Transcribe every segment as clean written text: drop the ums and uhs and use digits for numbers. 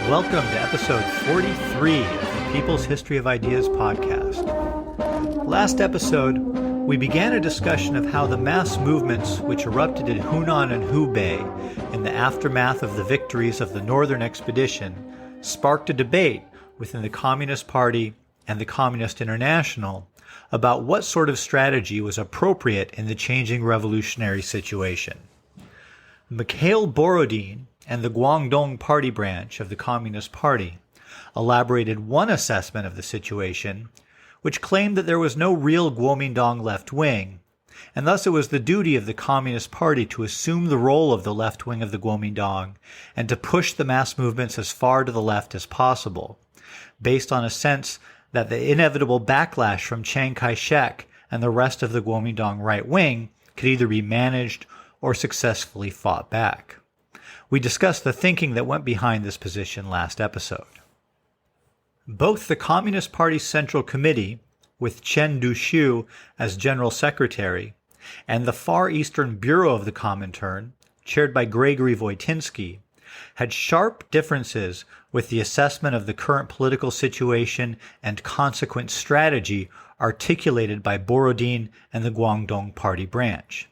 Welcome to episode 43 of the People's History of Ideas podcast. Last episode, we began a discussion of how the mass movements which erupted in Hunan and Hubei in the aftermath of the victories of the Northern Expedition sparked a debate within the Communist Party and the Communist International about what sort of strategy was appropriate in the changing revolutionary situation. Mikhail Borodin and the Guomindang party branch of the Communist Party elaborated one assessment of the situation, which claimed that there was no real Guomindang left wing, and thus it was the duty of the Communist Party to assume the role of the left wing of the Guomindang and to push the mass movements as far to the left as possible, based on a sense that the inevitable backlash from Chiang Kai-shek and the rest of the Guomindang right wing could either be managed or successfully fought back. We discussed the thinking that went behind this position last episode. Both the Communist Party Central Committee, with Chen Duxiu as General Secretary, and the Far Eastern Bureau of the Comintern, chaired by Gregory Voitinsky, had sharp differences with the assessment of the current political situation and consequent strategy articulated by Borodin and the Guomindang Party branch.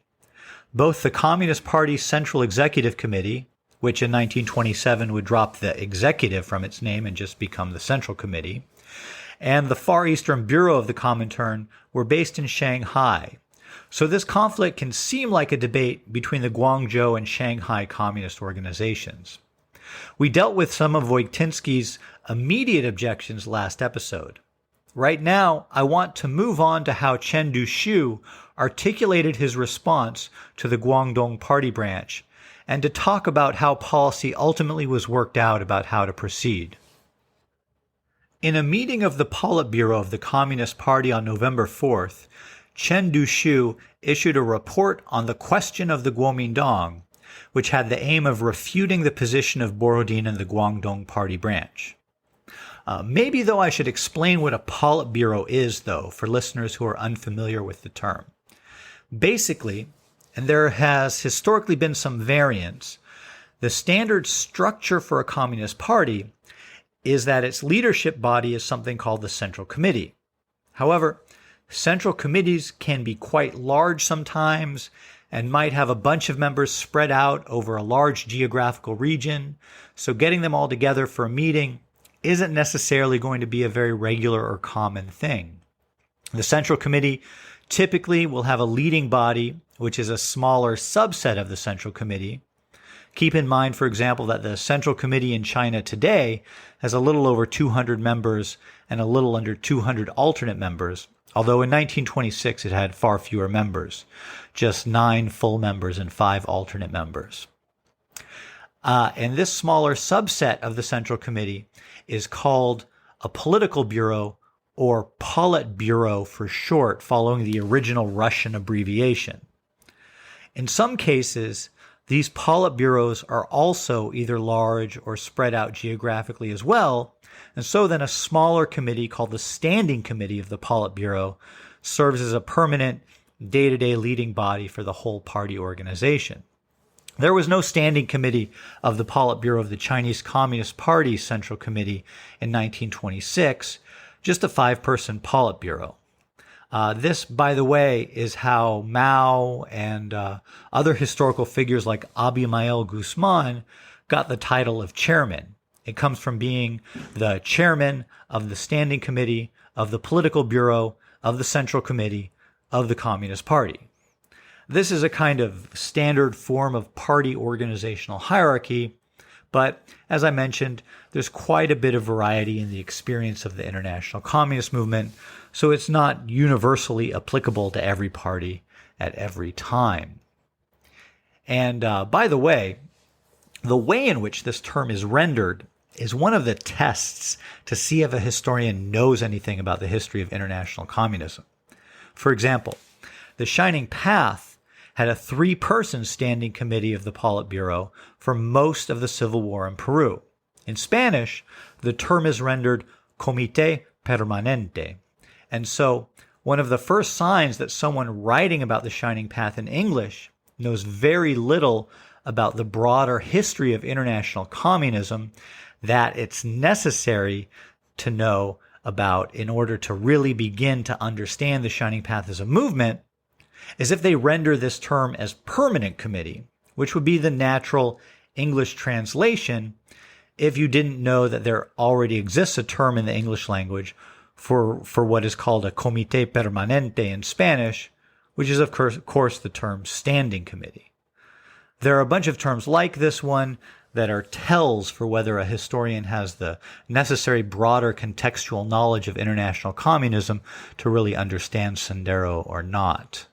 Both the Communist Party Central Executive Committee, which in 1927 would drop the executive from its name and just become the Central Committee, and the Far Eastern Bureau of the Comintern were based in Shanghai. So this conflict can seem like a debate between the Guangzhou and Shanghai communist organizations. We dealt with some of Voitinsky's immediate objections last episode. Right now, I want to move on to how Chen Duxiu articulated his response to the Guomindang Party branch, and to talk about how policy ultimately was worked out about how to proceed. In a meeting of the Politburo of the Communist Party on November 4th, Chen Duxiu issued a report on the question of the Guomindang, which had the aim of refuting the position of Borodin and the Guomindang Party branch. Maybe, though, I should explain what a Politburo is, though, for listeners who are unfamiliar with the term. Basically, and there has historically been some variance, the standard structure for a communist party is that its leadership body is something called the Central Committee. However, central committees can be quite large sometimes and might have a bunch of members spread out over a large geographical region, so getting them all together for a meeting isn't necessarily going to be a very regular or common thing. The Central Committee typically will have a leading body, which is a smaller subset of the Central Committee. Keep in mind, for example, that the Central Committee in China today has a little over 200 members and a little under 200 alternate members, although in 1926 it had far fewer members, just 9 full members and 5 alternate members. And this smaller subset of the Central Committee is called a political bureau, or Politburo for short, following the original Russian abbreviation. In some cases, these Politburos are also either large or spread out geographically as well, and so then a smaller committee called the Standing Committee of the Politburo serves as a permanent day-to-day leading body for the whole party organization. There was no Standing Committee of the Politburo of the Chinese Communist Party Central Committee in 1926, just a 5-person Politburo. This, by the way, is how Mao and other historical figures like Abimael Guzman got the title of chairman. It comes from being the chairman of the Standing Committee, of the Political Bureau, of the Central Committee, of the Communist Party. This is a kind of standard form of party organizational hierarchy, but as I mentioned, there's quite a bit of variety in the experience of the international communist movement, so it's not universally applicable to every party at every time. And by the way in which this term is rendered is one of the tests to see if a historian knows anything about the history of international communism. For example, the Shining Path had a 3-person standing committee of the Politburo for most of the civil war in Peru. In Spanish, the term is rendered Comité Permanente. And so one of the first signs that someone writing about the Shining Path in English knows very little about the broader history of international communism that it's necessary to know about in order to really begin to understand the Shining Path as a movement is if they render this term as permanent committee, which would be the natural English translation if you didn't know that there already exists a term in the English language for what is called a comité permanente in Spanish, which is of course the term standing committee. There are a bunch of terms like this one that are tells for whether a historian has the necessary broader contextual knowledge of international communism to really understand Sendero or not.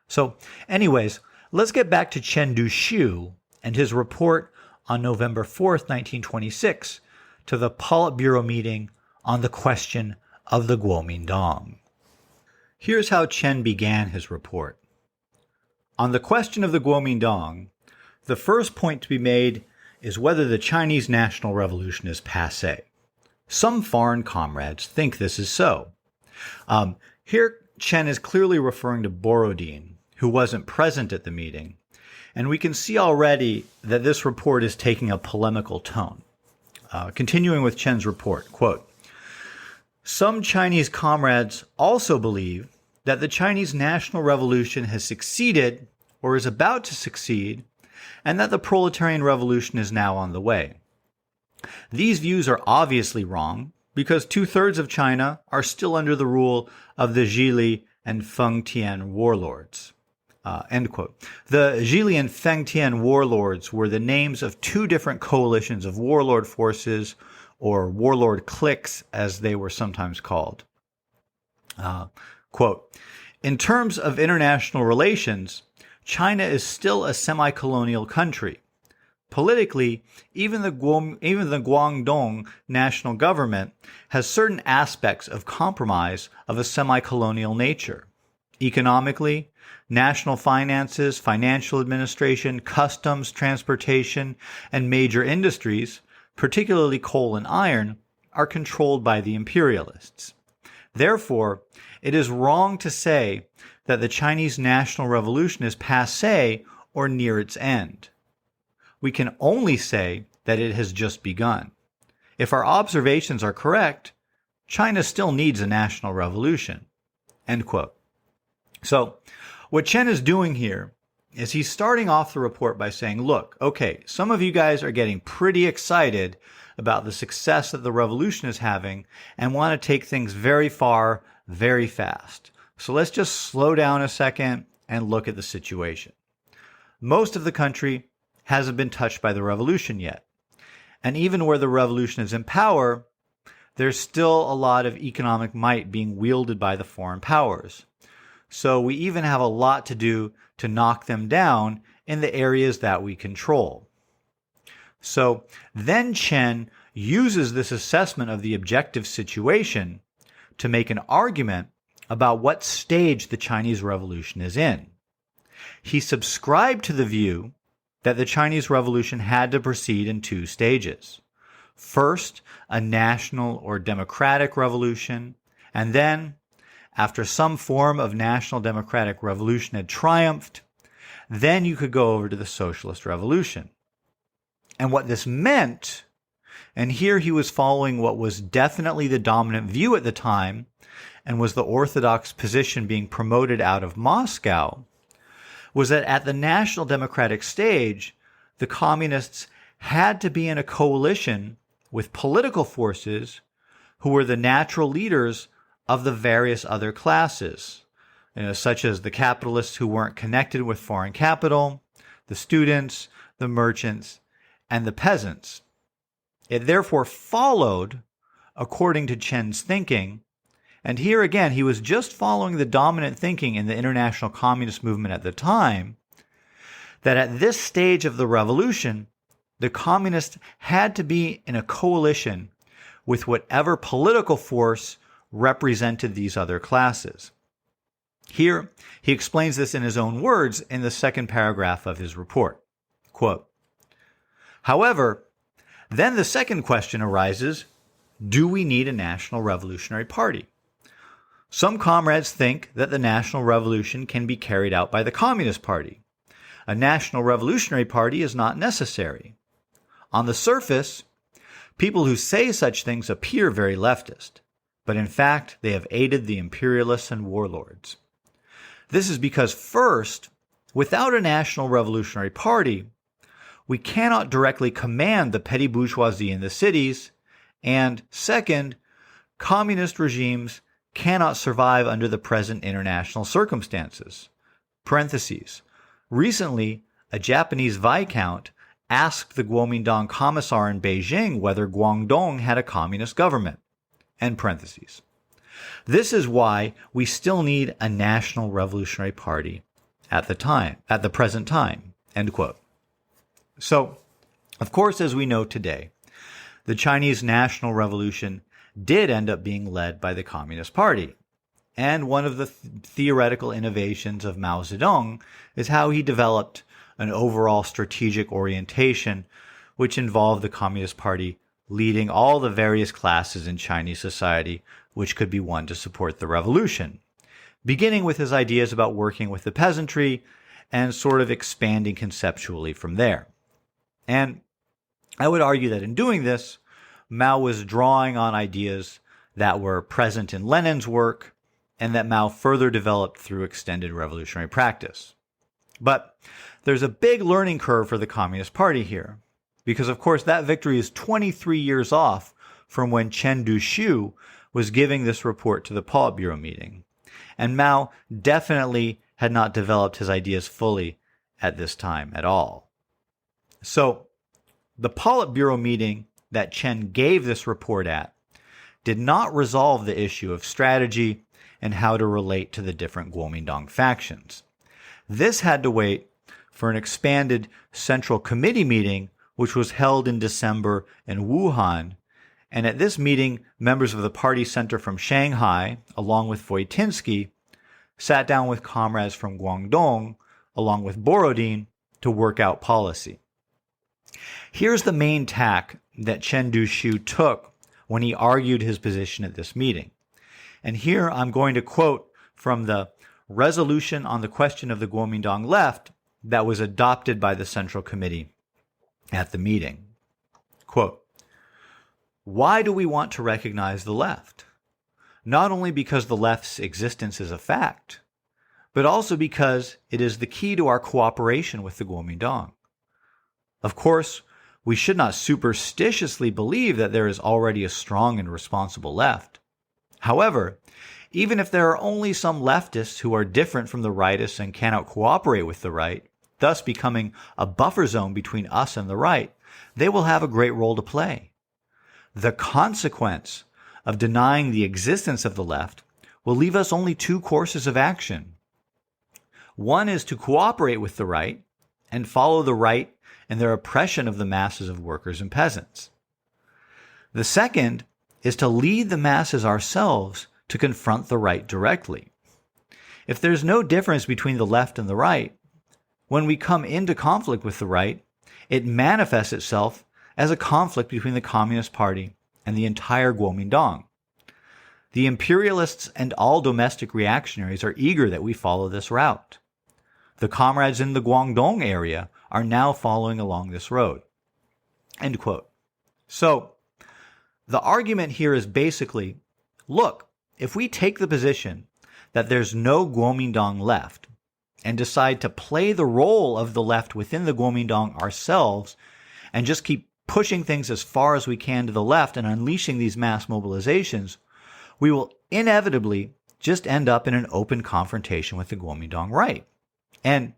So anyways, let's get back to Chen Duxiu and his report on November 4th, 1926, to the Politburo meeting on the question of the Guomindang. Here's how Chen began his report. On the question of the Guomindang, the first point to be made is whether the Chinese National Revolution is passé. Some foreign comrades think this is so. Here, Chen is clearly referring to Borodin, who wasn't present at the meeting, and we can see already that this report is taking a polemical tone. Continuing with Chen's report, quote, some Chinese comrades also believe that the Chinese National Revolution has succeeded or is about to succeed, and that the proletarian revolution is now on the way. These views are obviously wrong because 2/3 of China are still under the rule of the Zhili and Fengtian warlords. End quote. The Zhili and Fengtian warlords were the names of two different coalitions of warlord forces, or warlord cliques as they were sometimes called. Quote, in terms of international relations, China is still a semi-colonial country. Politically, even the Guangdong national government has certain aspects of compromise of a semi-colonial nature. Economically, national finances, financial administration, customs, transportation, and major industries, particularly coal and iron, are controlled by the imperialists. Therefore, it is wrong to say that the Chinese National Revolution is passé or near its end. We can only say that it has just begun. If our observations are correct, China still needs a national revolution. End quote. So, what Chen is doing here is he's starting off the report by saying, look, okay, some of you guys are getting pretty excited about the success that the revolution is having and want to take things very far, very fast. So let's just slow down a second and look at the situation. Most of the country hasn't been touched by the revolution yet. And even where the revolution is in power, there's still a lot of economic might being wielded by the foreign powers. So we even have a lot to do to knock them down in the areas that we control. So then Chen uses this assessment of the objective situation to make an argument about what stage the Chinese Revolution is in. He subscribed to the view that the Chinese Revolution had to proceed in two stages. First, a national or democratic revolution, and then, after some form of national democratic revolution had triumphed, then you could go over to the socialist revolution. And what this meant, and here he was following what was definitely the dominant view at the time, and was the orthodox position being promoted out of Moscow, was that at the national democratic stage, the communists had to be in a coalition with political forces who were the natural leaders of the various other classes, such as the capitalists who weren't connected with foreign capital, the students, the merchants, and the peasants. It therefore followed, according to Chen's thinking, and here again he was just following the dominant thinking in the international communist movement at the time, that at this stage of the revolution, the communists had to be in a coalition with whatever political force represented these other classes. Here, he explains this in his own words in the second paragraph of his report. Quote, however, then the second question arises, do we need a national revolutionary party? Some comrades think that the national revolution can be carried out by the Communist Party. A national revolutionary party is not necessary. On the surface, People who say such things appear very leftist, but in fact they have aided the imperialists and warlords. This is because, first, without a national revolutionary party, we cannot directly command the petty bourgeoisie in the cities, and second, communist regimes cannot survive under the present international circumstances. Parentheses. Recently, a Japanese viscount asked the Guomindang commissar in Beijing whether Guangdong had a communist government. End parentheses. This is why we still need a national revolutionary party at the present time. End quote. So, of course, as we know today, the Chinese National Revolution did end up being led by the Communist Party. And one of the theoretical innovations of Mao Zedong is how he developed an overall strategic orientation which involved the Communist Party leading all the various classes in Chinese society which could be won to support the revolution, beginning with his ideas about working with the peasantry and sort of expanding conceptually from there. And I would argue that in doing this, Mao was drawing on ideas that were present in Lenin's work and that Mao further developed through extended revolutionary practice. But there's a big learning curve for the Communist Party here, because of course that victory is 23 years off from when Chen Duxiu was giving this report to the Politburo meeting. And Mao definitely had not developed his ideas fully at this time at all. So the Politburo meeting that Chen gave this report at did not resolve the issue of strategy and how to relate to the different Guomindang factions. This had to wait for an expanded Central Committee meeting, which was held in December in Wuhan. And at this meeting, members of the party center from Shanghai, along with Voitinsky, sat down with comrades from Guangdong, along with Borodin, to work out policy. Here's the main tack that Chen Duxiu took when he argued his position at this meeting. And here I'm going to quote from the resolution on the question of the Guomindang left that was adopted by the Central Committee at the meeting. Quote, "Why do we want to recognize the left? Not only because the left's existence is a fact, but also because it is the key to our cooperation with the Guomindang. Of course, we should not superstitiously believe that there is already a strong and responsible left. However, even if there are only some leftists who are different from the rightists and cannot cooperate with the right, thus becoming a buffer zone between us and the right, they will have a great role to play. The consequence of denying the existence of the left will leave us only two courses of action. One is to cooperate with the right and follow the right in their oppression of the masses of workers and peasants. The second is to lead the masses ourselves to confront the right directly. If there's no difference between the left and the right, when we come into conflict with the right, it manifests itself as a conflict between the Communist Party and the entire Guomindang. The imperialists and all domestic reactionaries are eager that we follow this route. The comrades in the Guangdong area are now following along this road." End quote. So, the argument here is basically, look, if we take the position that there's no Guomindang left and decide to play the role of the left within the Guomindang ourselves and just keep pushing things as far as we can to the left and unleashing these mass mobilizations, we will inevitably just end up in an open confrontation with the Guomindang right. And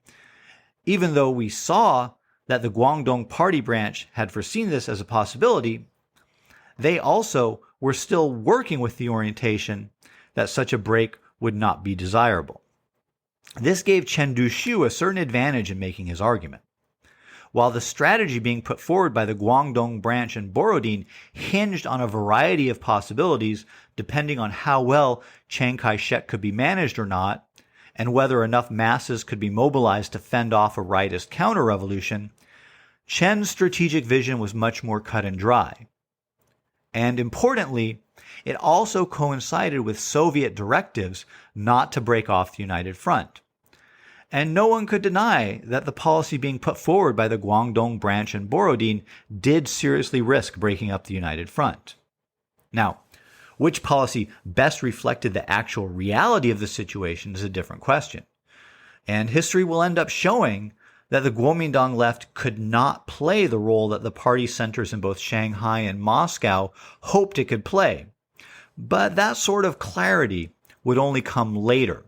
even though we saw that the Guangdong party branch had foreseen this as a possibility, they also were still working with the orientation that such a break would not be desirable. This gave Chen Duxiu a certain advantage in making his argument. While the strategy being put forward by the Guangdong branch and Borodin hinged on a variety of possibilities depending on how well Chiang Kai-shek could be managed or not, and whether enough masses could be mobilized to fend off a rightist counter-revolution, Chen's strategic vision was much more cut and dry. And importantly, it also coincided with Soviet directives not to break off the United Front. And no one could deny that the policy being put forward by the Guangdong branch and Borodin did seriously risk breaking up the United Front. Now, which policy best reflected the actual reality of the situation is a different question. And history will end up showing that the Guomindang left could not play the role that the party centers in both Shanghai and Moscow hoped it could play. But that sort of clarity would only come later.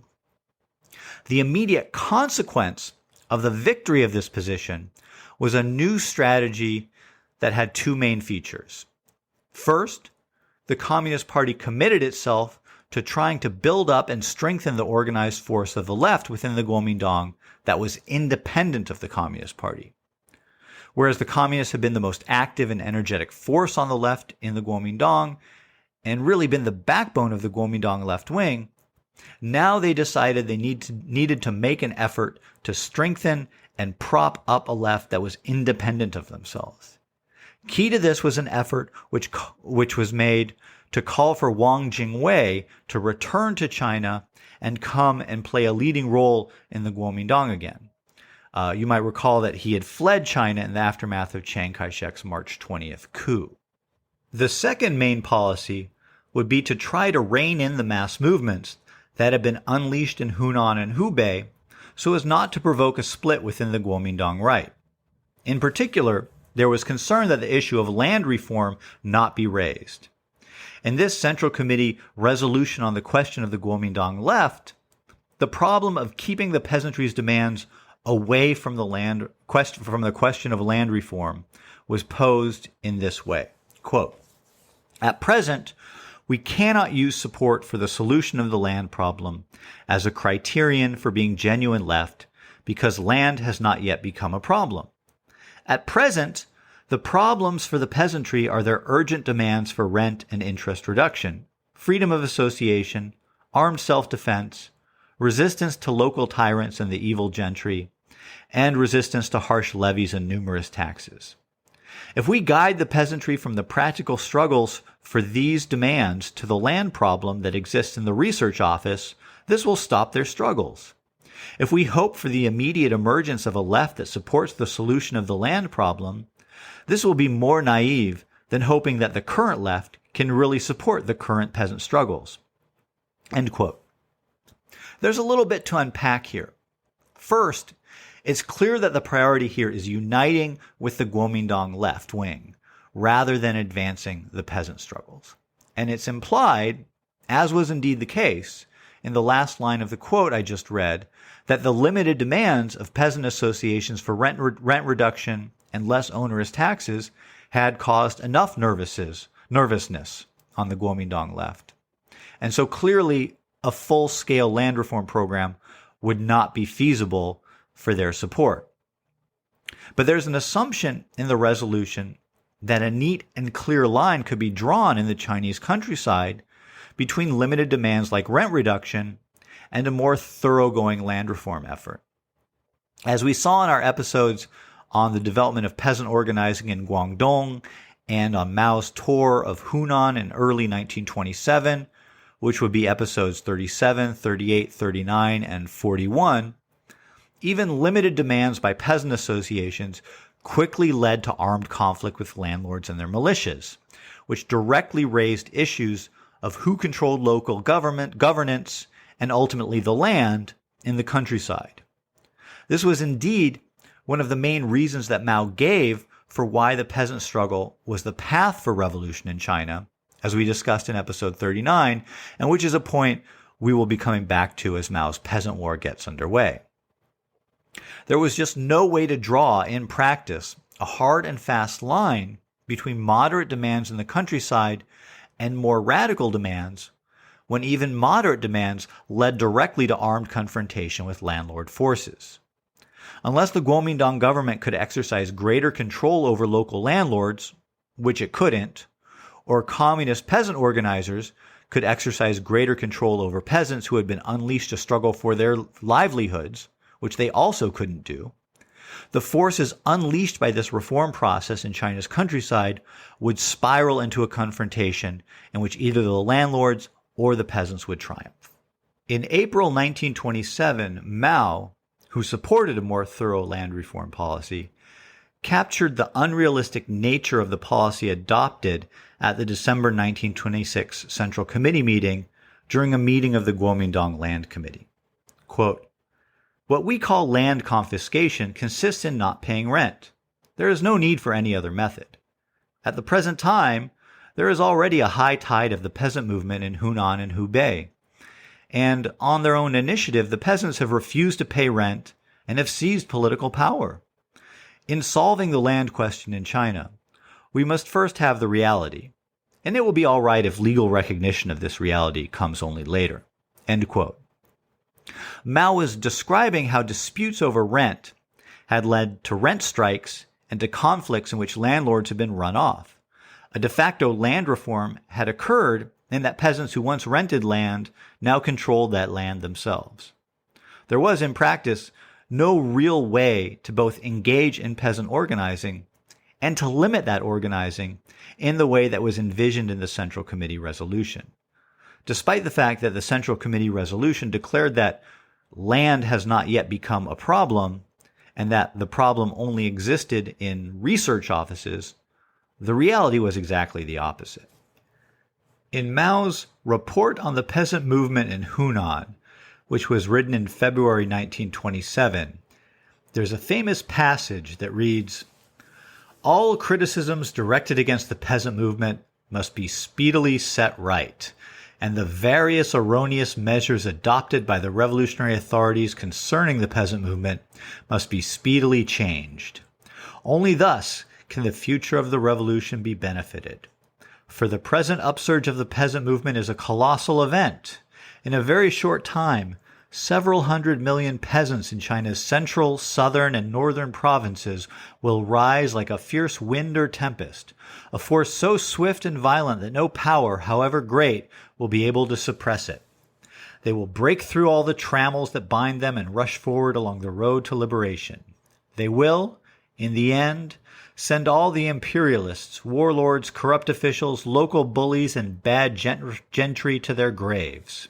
The immediate consequence of the victory of this position was a new strategy that had two main features. First, the Communist Party committed itself to trying to build up and strengthen the organized force of the left within the Guomindang that was independent of the Communist Party. Whereas the Communists had been the most active and energetic force on the left in the Guomindang and really been the backbone of the Guomindang left wing, now they decided they needed to make an effort to strengthen and prop up a left that was independent of themselves. Key to this was an effort which was made to call for Wang Jingwei to return to China and come and play a leading role in the Guomindang again. You might recall that he had fled China in the aftermath of Chiang Kai-shek's March 20th coup. The second main policy would be to try to rein in the mass movements that had been unleashed in Hunan and Hubei so as not to provoke a split within the Guomindang right. In particular, there was concern that the issue of land reform not be raised. In this Central Committee resolution on the question of the Guomindang left, the problem of keeping the peasantry's demands away from the question of land reform was posed in this way. Quote, "At present, we cannot use support for the solution of the land problem as a criterion for being genuine left because land has not yet become a problem. At present, the problems for the peasantry are their urgent demands for rent and interest reduction, freedom of association, armed self-defense, resistance to local tyrants and the evil gentry, and resistance to harsh levies and numerous taxes. If we guide the peasantry from the practical struggles for these demands to the land problem that exists in the research office, this will stop their struggles. If we hope for the immediate emergence of a left that supports the solution of the land problem, this will be more naive than hoping that the current left can really support the current peasant struggles." End quote. There's a little bit to unpack here. First, it's clear that the priority here is uniting with the Guomindang left wing rather than advancing the peasant struggles. And it's implied, as was indeed the case, in the last line of the quote I just read, that the limited demands of peasant associations for rent reduction and less onerous taxes had caused enough nervousness on the Guomindang left. And so clearly a full-scale land reform program would not be feasible for their support. But there's an assumption in the resolution that a neat and clear line could be drawn in the Chinese countryside between limited demands like rent reduction and a more thoroughgoing land reform effort. As we saw in our episodes on the development of peasant organizing in Guangdong and on Mao's tour of Hunan in early 1927, which would be episodes 37, 38, 39, and 41, even limited demands by peasant associations quickly led to armed conflict with landlords and their militias, which directly raised issues of who controlled local governance, and ultimately the land in the countryside. This was indeed one of the main reasons that Mao gave for why the peasant struggle was the path for revolution in China, as we discussed in episode 39, and which is a point we will be coming back to as Mao's peasant war gets underway. There was just no way to draw, in practice, a hard and fast line between moderate demands in the countryside and more radical demands, when even moderate demands led directly to armed confrontation with landlord forces. Unless the Guomindang government could exercise greater control over local landlords, which it couldn't, or communist peasant organizers could exercise greater control over peasants who had been unleashed to struggle for their livelihoods, which they also couldn't do, the forces unleashed by this reform process in China's countryside would spiral into a confrontation in which either the landlords or the peasants would triumph. In April 1927, Mao, who supported a more thorough land reform policy, captured the unrealistic nature of the policy adopted at the December 1926 Central Committee meeting during a meeting of the Guomindang Land Committee. Quote, "What we call land confiscation consists in not paying rent. There is no need for any other method. At the present time, there is already a high tide of the peasant movement in Hunan and Hubei, and on their own initiative, the peasants have refused to pay rent and have seized political power. In solving the land question in China, we must first have the reality, and it will be all right if legal recognition of this reality comes only later." End quote. Mao was describing how disputes over rent had led to rent strikes and to conflicts in which landlords had been run off. A de facto land reform had occurred in that peasants who once rented land now controlled that land themselves. There was, in practice, no real way to both engage in peasant organizing and to limit that organizing in the way that was envisioned in the Central Committee resolution. Despite the fact that the Central Committee resolution declared that land has not yet become a problem and that the problem only existed in research offices, the reality was exactly the opposite. In Mao's Report on the Peasant Movement in Hunan, which was written in February 1927, there's a famous passage that reads, "All criticisms directed against the peasant movement must be speedily set right, and the various erroneous measures adopted by the revolutionary authorities concerning the peasant movement must be speedily changed. Only thus can the future of the revolution be benefited. For the present upsurge of the peasant movement is a colossal event. In a very short time, several 100 million peasants in China's central, southern, and northern provinces will rise like a fierce wind or tempest, a force so swift and violent that no power, however great, will be able to suppress it. They will break through all the trammels that bind them and rush forward along the road to liberation. They will, in the end, send all the imperialists, warlords, corrupt officials, local bullies, and bad gentry to their graves.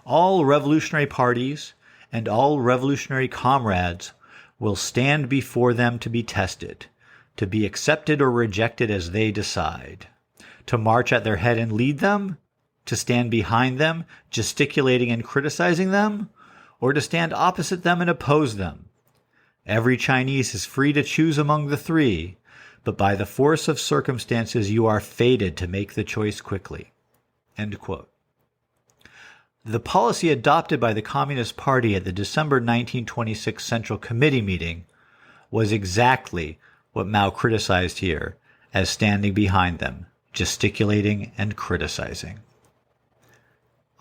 All revolutionary parties and all revolutionary comrades will stand before them to be tested, to be accepted or rejected as they decide, to march at their head and lead them, to stand behind them, gesticulating and criticizing them, or to stand opposite them and oppose them. Every Chinese is free to choose among the three, but by the force of circumstances you are fated to make the choice quickly." End quote. The policy adopted by the Communist Party at the December 1926 Central Committee meeting was exactly what Mao criticized here as standing behind them, gesticulating and criticizing.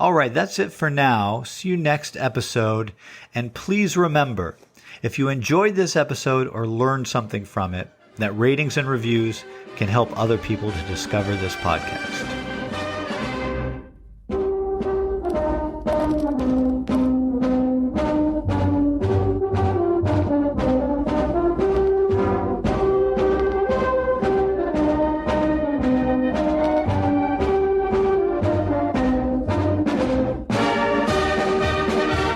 All right, that's it for now. See you next episode. And please remember, if you enjoyed this episode or learned something from it, that ratings and reviews can help other people to discover this podcast.